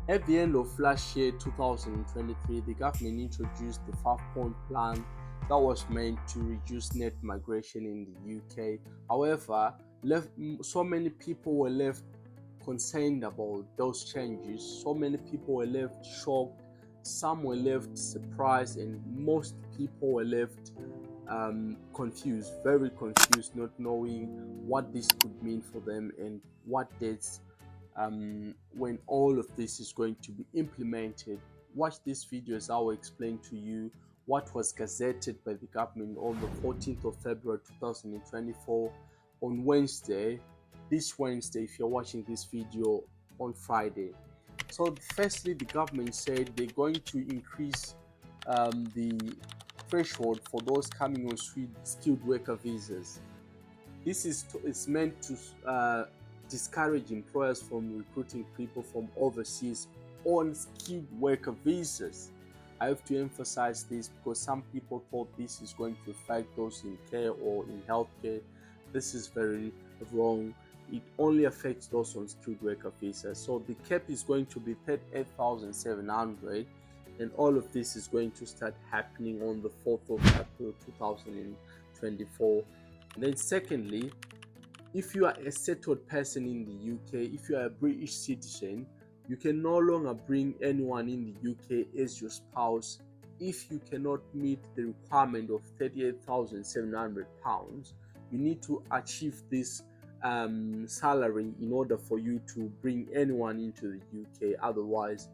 At the end of last year, 2023, the government introduced the 5-point plan that was meant to reduce net migration in the UK. However, so many people were left concerned about those changes. So many people were left shocked, some were left surprised, and most people were left confused, very confused, not knowing what this could mean for them and what dates when all of this is going to be implemented. Watch this video as I will explain to you what was gazetted by the government on the 14th of February 2024 on Wednesday, this Wednesday, if you're watching this video on Friday. So firstly, the government said they're going to increase the threshold for those coming on skilled worker visas. This is meant to discourage employers from recruiting people from overseas on skilled worker visas. I have to emphasize this because some people thought this is going to affect those in care or in healthcare. This is very wrong. It only affects those on skilled worker visas. So the cap is going to be 38,700, and all of this is going to start happening on the 4th of April 2024. And then secondly, if you are a settled person in the UK, if you are a British citizen, you can no longer bring anyone in the UK as your spouse if you cannot meet the requirement of £38,700. You need to achieve this salary in order for you to bring anyone into the UK. Otherwise,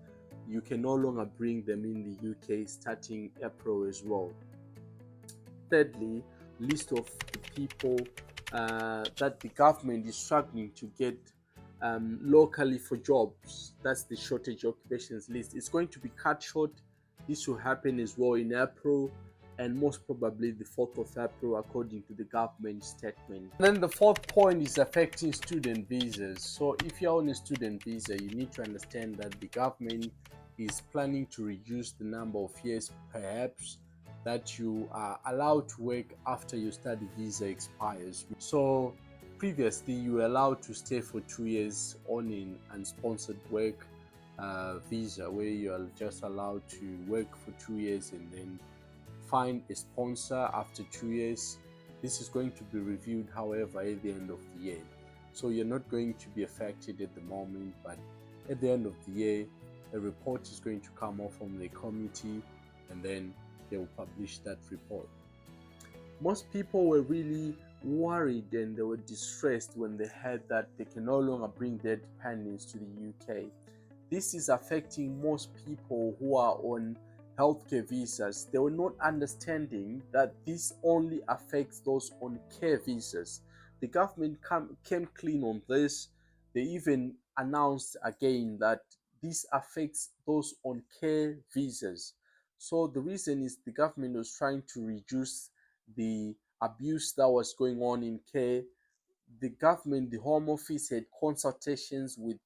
you can no longer bring them in the UK starting April as well. Thirdly, list of the people that the government is struggling to get locally for jobs. That's the shortage occupations list. It's going to be cut short. This will happen as well in April, and most probably the 4th of April according to the government statement. Then the fourth point is affecting student visas. So if you're on a student visa, you need to understand that the government is planning to reduce the number of years perhaps that you are allowed to work after your study visa expires. So previously you were allowed to stay for 2 years on an unsponsored work visa, where you are just allowed to work for 2 years and then find a sponsor after 2 years. This is going to be reviewed, however, at the end of the year. So you're not going to be affected at the moment, but at the end of the year, a report is going to come off from the committee, and then they will publish that report. Most people were really worried and they were distressed when they heard that they can no longer bring their dependents to the UK. This is affecting most people who are on healthcare visas. They were not understanding that this only affects those on care visas. The government came clean on this. They even announced again that this affects those on care visas. So the reason is the government was trying to reduce the abuse that was going on in care. The government, the Home Office, had consultations with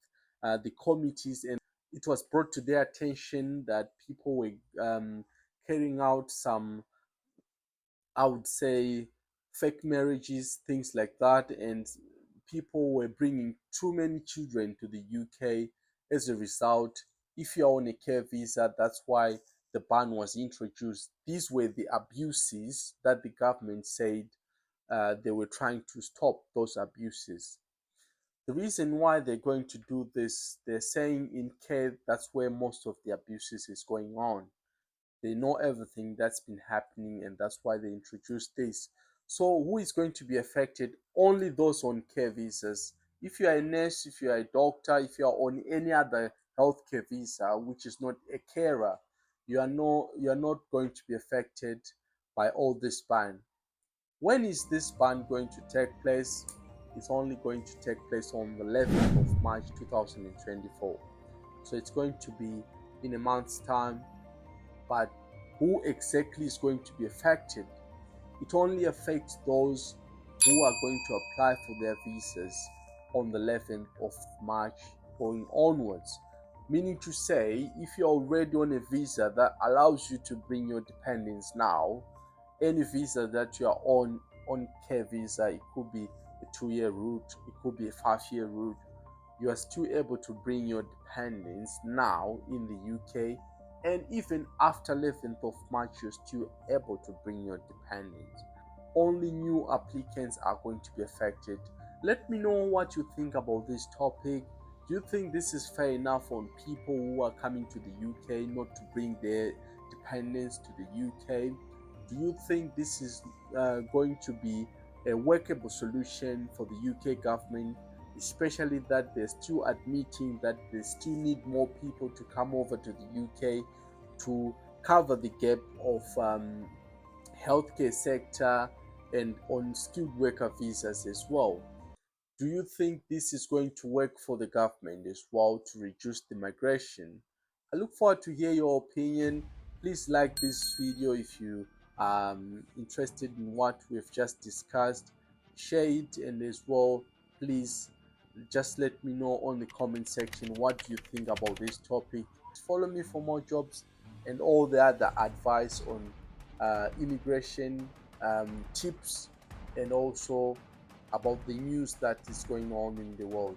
the committees, and it was brought to their attention that people were carrying out some, I would say, fake marriages, things like that, and people were bringing too many children to the UK. As a result, if you're on a care visa, that's why the ban was introduced. These were the abuses that the government said they were trying to stop those abuses. The reason why they're going to do this, they're saying in care, that's where most of the abuses is going on. They know everything that's been happening, and that's why they introduced this. So who is going to be affected? Only those on care visas. If you are a nurse, if you are a doctor, if you are on any other healthcare visa, which is not a carer, you are not going to be affected by all this ban. When is this ban going to take place? It's only going to take place on the 11th of March 2024. So it's going to be in a month's time. But who exactly is going to be affected? It only affects those who are going to apply for their visas on the 11th of March going onwards. Meaning to say, if you're already on a visa that allows you to bring your dependents now, any visa that you are on care visa, it could be a 2-year route, it could be a 5-year route, you are still able to bring your dependents now in the UK, and even after 11th of March, you're still able to bring your dependents. Only new applicants are going to be affected. Let me know what you think about this topic. Do you think this is fair enough on people who are coming to the UK not to bring their dependents to the UK? Do you think this is going to be a workable solution for the UK government, especially that they're still admitting that they still need more people to come over to the UK to cover the gap of healthcare sector and on skilled worker visas as well? Do you think this is going to work for the government as well to reduce the migration? I look forward to hear your opinion. Please like this video if you are interested in what we've just discussed. Share it, and as well, please just let me know on the comment section what you think about this topic. Follow me for more jobs and all the other advice on immigration tips, and also about the news that is going on in the world.